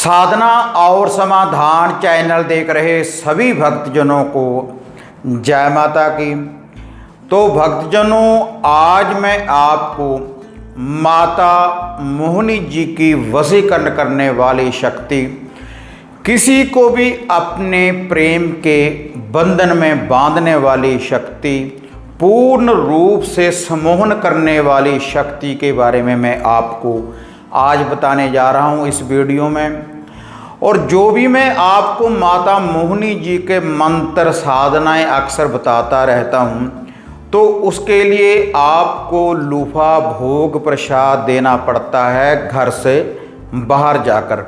साधना और समाधान चैनल देख रहे सभी भक्तजनों को जय माता की। तो भक्तजनों, आज मैं आपको माता मोहिनी जी की वशीकरण करने वाली शक्ति, किसी को भी अपने प्रेम के बंधन में बांधने वाली शक्ति, पूर्ण रूप से सम्मोहन करने वाली शक्ति के बारे में मैं आपको आज बताने जा रहा हूँ इस वीडियो में। और जो भी मैं आपको माता मोहिनी जी के मंत्र साधनाएं अक्सर बताता रहता हूँ, तो उसके लिए आपको लूफा भोग प्रसाद देना पड़ता है घर से बाहर जाकर।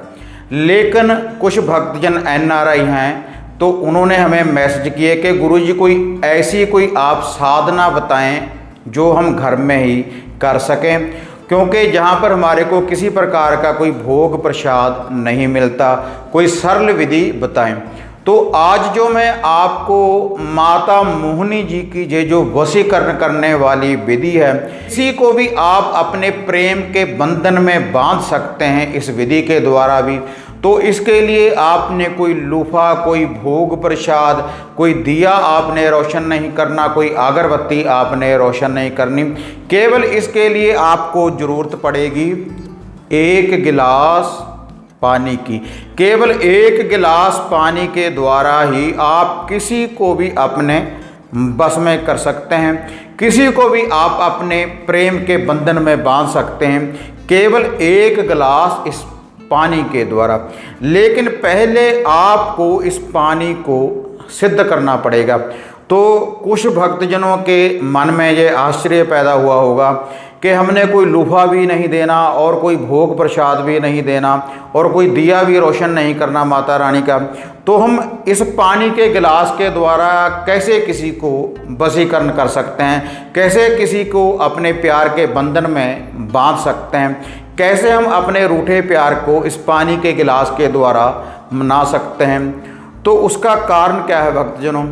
लेकिन कुछ भक्तजन NRI हैं, तो उन्होंने हमें मैसेज किए कि गुरुजी कोई ऐसी कोई आप साधना बताएं जो हम घर में ही कर सकें, क्योंकि जहाँ पर हमारे को किसी प्रकार का कोई भोग प्रसाद नहीं मिलता, कोई सरल विधि बताएं। तो आज जो मैं आपको माता मोहिनी जी की जो वशीकरण करने वाली विधि है, किसी को भी आप अपने प्रेम के बंधन में बांध सकते हैं इस विधि के द्वारा भी। तो इसके लिए आपने कोई लूफा, कोई भोग प्रसाद, कोई दिया आपने रोशन नहीं करना, कोई अगरबत्ती आपने रोशन नहीं करनी। केवल इसके लिए आपको ज़रूरत पड़ेगी 1 गिलास पानी की। केवल 1 गिलास पानी के द्वारा ही आप किसी को भी अपने बस में कर सकते हैं, किसी को भी आप अपने प्रेम के बंधन में बांध सकते हैं, केवल 1 गिलास इस पानी के द्वारा। लेकिन पहले आपको इस पानी को सिद्ध करना पड़ेगा। तो कुछ भक्तजनों के मन में ये आश्चर्य पैदा हुआ होगा कि हमने कोई लूफा भी नहीं देना और कोई भोग प्रसाद भी नहीं देना और कोई दिया भी रोशन नहीं करना माता रानी का, तो हम इस पानी के गिलास के द्वारा कैसे किसी को वशीकरण कर सकते हैं, कैसे किसी को अपने प्यार के बंधन में बांध सकते हैं, कैसे हम अपने रूठे प्यार को इस पानी के गिलास के द्वारा मना सकते हैं। तो उसका कारण क्या है भक्तजनों,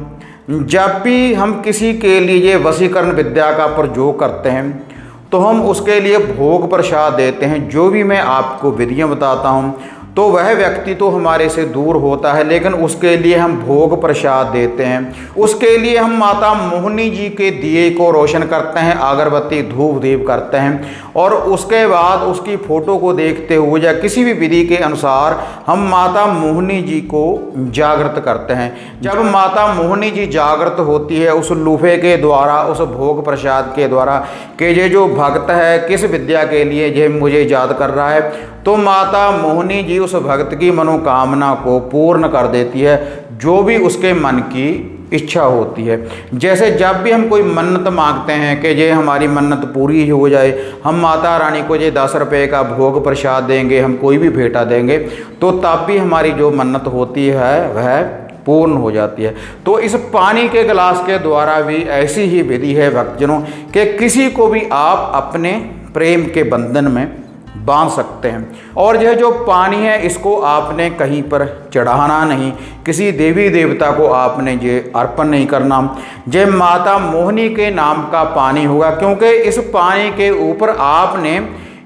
जब भी हम किसी के लिए वशीकरण विद्या का प्रयोग करते हैं तो हम उसके लिए भोग प्रसाद देते हैं। जो भी मैं आपको विधियाँ बताता हूँ, तो वह व्यक्ति तो हमारे से दूर होता है, लेकिन उसके लिए हम भोग प्रसाद देते हैं। उसके लिए हम माता मोहिनी जी के दिए को रोशन करते हैं, अगरबत्ती धूप दीप करते हैं, और उसके बाद उसकी फ़ोटो को देखते हुए या किसी भी विधि के अनुसार हम माता मोहिनी जी को जागृत करते हैं। जब माता मोहिनी जी जागृत होती है उस लूफे के द्वारा, उस भोग प्रसाद के द्वारा कि ये जो भक्त है किस विद्या के लिए ये मुझे याद कर रहा है, तो माता मोहिनी जी उस भक्त की मनोकामना को पूर्ण कर देती है, जो भी उसके मन की इच्छा होती है। जैसे जब भी हम कोई मन्नत मांगते हैं कि ये हमारी मन्नत पूरी हो जाए, हम माता रानी को ये 10 रुपये का भोग प्रसाद देंगे, हम कोई भी भेंटा देंगे, तो तब भी हमारी जो मन्नत होती है वह पूर्ण हो जाती है। तो इस पानी के गिलास के द्वारा भी ऐसी ही विधि है भक्तजनों कि किसी को भी आप अपने प्रेम के बंधन में बांध सकते हैं। और यह जो पानी है इसको आपने कहीं पर चढ़ाना नहीं, किसी देवी देवता को आपने ये अर्पण नहीं करना, ये माता मोहिनी के नाम का पानी होगा। क्योंकि इस पानी के ऊपर आपने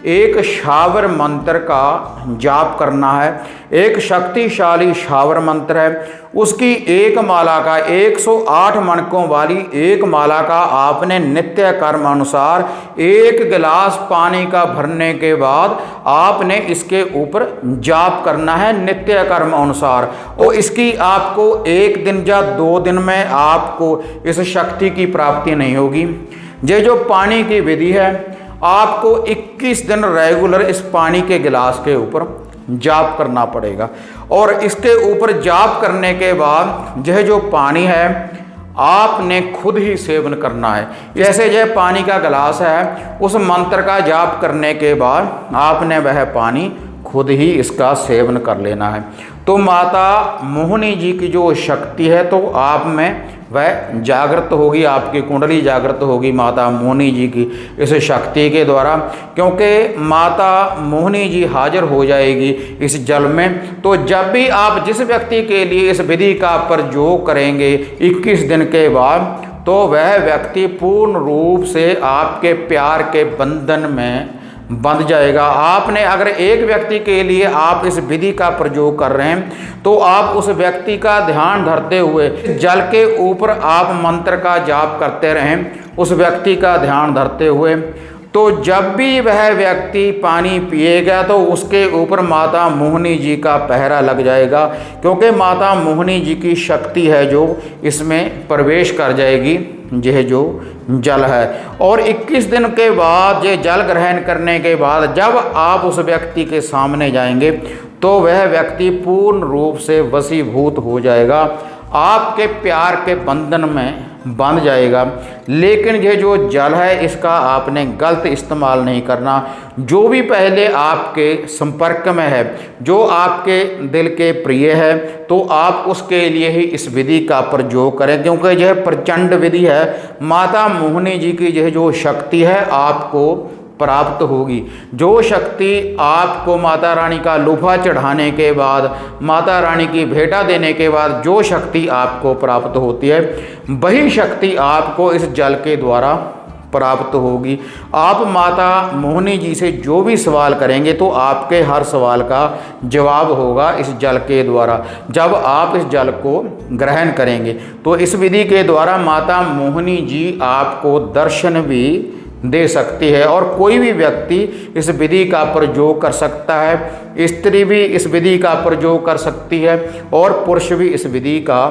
एक शावर मंत्र का जाप करना है, एक शक्तिशाली शावर मंत्र है। उसकी एक माला का 108 मणकों वाली एक माला का आपने नित्य कर्म अनुसार 1 गिलास पानी का भरने के बाद आपने इसके ऊपर जाप करना है नित्य कर्म अनुसार। और इसकी आपको 1 दिन या 2 दिन में आपको इस शक्ति की प्राप्ति नहीं होगी। ये जो पानी की विधि है, आपको 21 दिन रेगुलर इस पानी के गिलास के ऊपर जाप करना पड़ेगा। और इसके ऊपर जाप करने के बाद यह जो पानी है आपने खुद ही सेवन करना है। जैसे यह पानी का गिलास है, उस मंत्र का जाप करने के बाद आपने वह पानी खुद ही इसका सेवन कर लेना है। तो माता मोहिनी जी की जो शक्ति है तो आप में वह जागृत होगी, आपकी कुंडली जागृत होगी माता मोहिनी जी की इस शक्ति के द्वारा। क्योंकि माता मोहिनी जी हाजिर हो जाएगी इस जल में। तो जब भी आप जिस व्यक्ति के लिए इस विधि का प्रयोग करेंगे 21 दिन के बाद, तो वह व्यक्ति पूर्ण रूप से आपके प्यार के बंधन में बंध जाएगा। आपने अगर एक व्यक्ति के लिए आप इस विधि का प्रयोग कर रहे हैं तो आप उस व्यक्ति का ध्यान धरते हुए जल के ऊपर आप मंत्र का जाप करते रहें, उस व्यक्ति का ध्यान धरते हुए। तो जब भी वह व्यक्ति पानी पिएगा तो उसके ऊपर माता मोहिनी जी का पहरा लग जाएगा, क्योंकि माता मोहिनी जी की शक्ति है जो इसमें प्रवेश कर जाएगी, यह जो जल है। और 21 दिन के बाद ये जल ग्रहण करने के बाद जब आप उस व्यक्ति के सामने जाएंगे तो वह व्यक्ति पूर्ण रूप से वशीभूत हो जाएगा, आपके प्यार के बंधन में बंध जाएगा। लेकिन ये जो जल है इसका आपने गलत इस्तेमाल नहीं करना। जो भी पहले आपके संपर्क में है, जो आपके दिल के प्रिय है, तो आप उसके लिए ही इस विधि का प्रयोग करें, क्योंकि यह प्रचंड विधि है। माता मोहिनी जी की यह जो शक्ति है आपको प्राप्त होगी। जो शक्ति आपको माता रानी का लोफा चढ़ाने के बाद, माता रानी की भेंटा देने के बाद जो शक्ति आपको प्राप्त होती है, वही शक्ति आपको इस जल के द्वारा प्राप्त होगी। आप माता मोहिनी जी से जो भी सवाल करेंगे तो आपके हर सवाल का जवाब होगा इस जल के द्वारा। जब आप इस जल को ग्रहण करेंगे तो इस विधि के द्वारा माता मोहिनी जी आपको दर्शन भी दे सकती है। और कोई भी व्यक्ति इस विधि का प्रयोग कर सकता है, स्त्री भी इस विधि का प्रयोग कर सकती है और पुरुष भी इस विधि का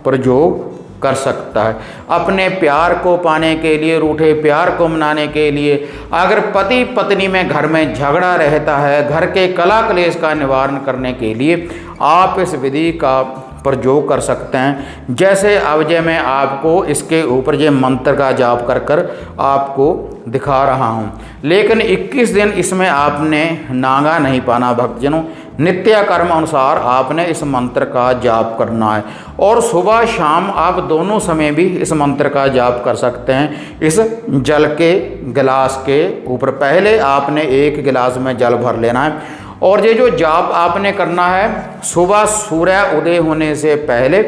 प्रयोग कर सकता है। अपने प्यार को पाने के लिए, रूठे प्यार को मनाने के लिए, अगर पति पत्नी में घर में झगड़ा रहता है, घर के कला क्लेश का निवारण करने के लिए आप इस विधि का प्रयोग कर सकते हैं। जैसे अब मैं आपको इसके ऊपर ये मंत्र का जाप कर कर आपको दिखा रहा हूँ, लेकिन 21 दिन इसमें आपने नागा नहीं पाना भक्तजनों। नित्य कर्म अनुसार आपने इस मंत्र का जाप करना है और सुबह शाम आप दोनों समय भी इस मंत्र का जाप कर सकते हैं। इस जल के गिलास के ऊपर पहले आपने एक गिलास में जल भर लेना है और ये जो जाप आपने करना है सुबह सूर्य उदय होने से पहले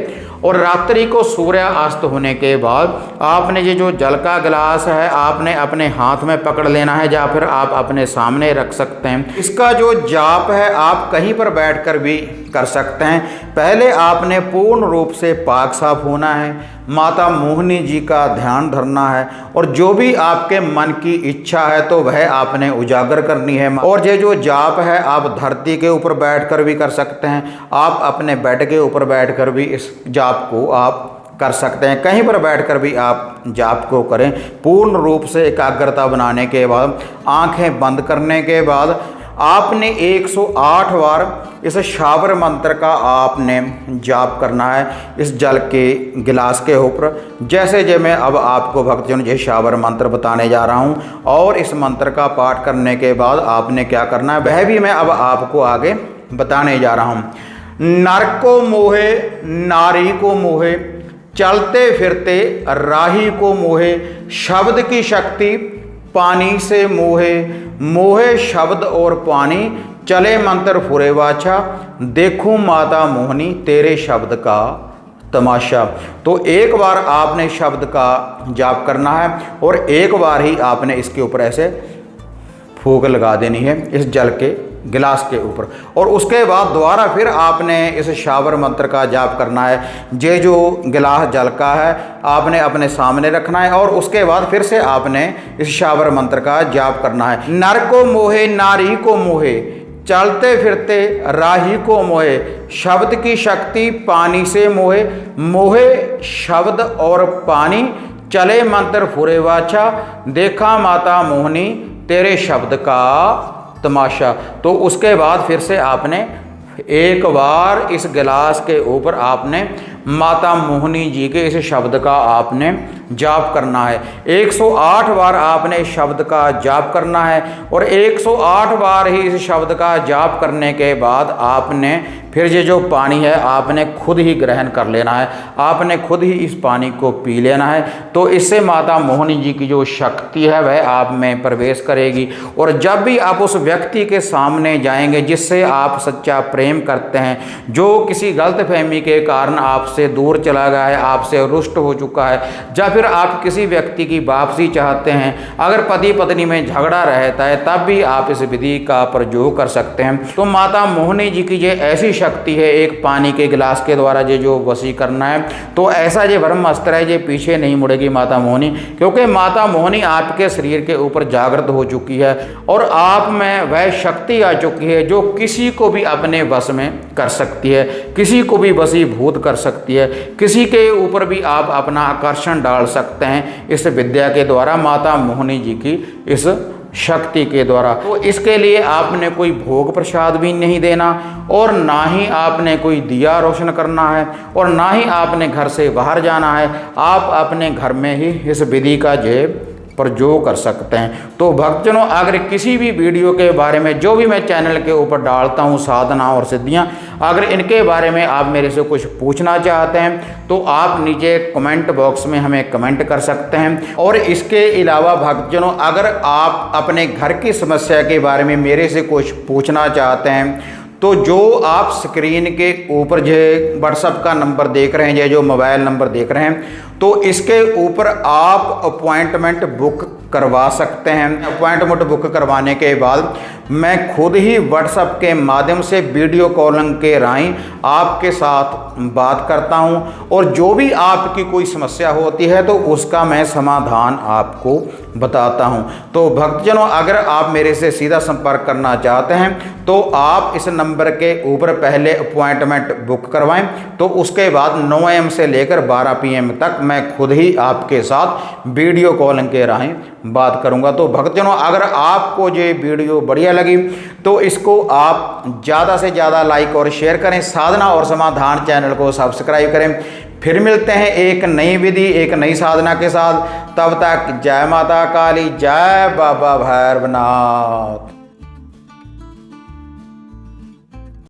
और रात्रि को सूर्य अस्त होने के बाद आपने ये जो जल का गिलास है आपने अपने हाथ में पकड़ लेना है या फिर आप अपने सामने रख सकते हैं। इसका जो जाप है आप कहीं पर बैठकर भी कर सकते हैं। पहले आपने पूर्ण रूप से पाक साफ होना है, माता मोहिनी जी का ध्यान धरना है और जो भी आपके मन की इच्छा है तो वह आपने उजागर करनी है। और ये जो जाप है आप धरती के ऊपर बैठकर भी कर सकते हैं, आप अपने बेड के ऊपर बैठकर भी इस जाप को आप कर सकते हैं। कहीं पर बैठकर भी आप जाप को करें। पूर्ण रूप से एकाग्रता बनाने के बाद आंखें बंद करने के बाद आपने 108 बार इस शावर मंत्र का आपने जाप करना है इस जल के गिलास के ऊपर। जैसे मैं अब आपको भक्तजन ये शावर मंत्र बताने जा रहा हूँ और इस मंत्र का पाठ करने के बाद आपने क्या करना है वह भी मैं अब आपको आगे बताने जा रहा हूँ। नर को मोहे नारी को मोहे, चलते फिरते राही को मोहे, शब्द की शक्ति पानी से मोहे, मोहे शब्द और पानी, चले मंत्र फुरे वाचा, देखूं माता मोहिनी तेरे शब्द का तमाशा। तो एक बार आपने शब्द का जाप करना है और एक बार ही आपने इसके ऊपर ऐसे फूंक लगा देनी है इस जल के गिलास के ऊपर और उसके बाद दोबारा फिर आपने इस शावर मंत्र का जाप करना है। ये जो गिलास जल का है आपने अपने सामने रखना है और उसके बाद फिर से आपने इस शावर मंत्र का जाप करना है। नर को मोहे नारी को मोहे, चलते फिरते राही को मोहे, शब्द की शक्ति पानी से मोहे, मोहे शब्द और पानी, चले मंत्र फुरे वाचा, देखा माता मोहिनी तेरे शब्द का तमाशा। तो उसके बाद फिर से आपने एक बार इस गिलास के ऊपर आपने माता मोहिनी जी के इस शब्द का आपने जाप करना है। 108 बार आपने इस शब्द का जाप करना है और 108 बार ही इस शब्द का जाप करने के बाद आपने फिर ये जो पानी है आपने खुद ही ग्रहण कर लेना है, आपने खुद ही इस पानी को पी लेना है। तो इससे माता मोहिनी जी की जो शक्ति है वह आप में प्रवेश करेगी और जब भी आप उस व्यक्ति के सामने जाएंगे जिससे आप सच्चा प्रेम करते हैं, जो किसी गलतफहमी के कारण आपसे दूर चला गया है, आपसे रुष्ट हो चुका है, या फिर फिर आप किसी व्यक्ति की वापसी चाहते हैं, अगर पति पत्नी में झगड़ा रहता है, तब भी आप इस विधि का प्रयोग कर सकते हैं। तो माता मोहिनी जी की ये ऐसी शक्ति है, एक पानी के गिलास के द्वारा ये जो वशी करना है, तो ऐसा ये ब्रह्मास्त्र है, ये पीछे नहीं मुड़ेगी माता मोहिनी, क्योंकि माता मोहिनी आपके शरीर के ऊपर जागृत हो चुकी है और आप में वह शक्ति आ चुकी है जो किसी को भी अपने वश में कर सकती है, किसी को भी वशीभूत कर सकती है, किसी के ऊपर भी आप अपना आकर्षण डाल सकते हैं इस विद्या के द्वारा, माता मोहिनी जी की इस शक्ति के द्वारा। तो इसके लिए आपने कोई भोग प्रसाद भी नहीं देना और ना ही आपने कोई दिया रोशन करना है और ना ही आपने घर से बाहर जाना है। आप अपने घर में ही इस विधि का जय प्रयोग कर सकते हैं। तो भक्तजनों, अगर किसी भी वीडियो के बारे में जो भी मैं चैनल के ऊपर डालता हूं साधना और सिद्धियां, अगर इनके बारे में आप मेरे से कुछ पूछना चाहते हैं तो आप नीचे कमेंट बॉक्स में हमें कमेंट कर सकते हैं। और इसके अलावा भक्तजनों, अगर आप अपने घर की समस्या के बारे में मेरे से कुछ पूछना चाहते हैं तो जो आप स्क्रीन के ऊपर जो व्हाट्सएप का नंबर देख रहे हैं, जो मोबाइल नंबर देख रहे हैं, तो इसके ऊपर आप अपॉइंटमेंट बुक करवा सकते हैं। अपॉइंटमेंट बुक करवाने के बाद मैं खुद ही व्हाट्सएप के माध्यम से वीडियो कॉलिंग के राही आपके साथ बात करता हूं और जो भी आपकी कोई समस्या होती है तो उसका मैं समाधान आपको बताता हूं। तो भक्तजनों, अगर आप मेरे से सीधा संपर्क करना चाहते हैं तो आप इस नंबर के ऊपर पहले अपॉइंटमेंट बुक करवाएं, तो उसके बाद 9 AM से लेकर 12 PM तक मैं खुद ही आपके साथ वीडियो कॉलिंग के राही बात करूंगा। तो भक्तजनों, अगर आपको ये वीडियो बढ़िया लगी तो इसको आप ज़्यादा से ज़्यादा लाइक और शेयर करें, साधना और समाधान चैनल को सब्सक्राइब करें। फिर मिलते हैं एक नई विधि, एक नई साधना के साथ। तब तक जय माता काली, जय बाबा भैरवनाथ।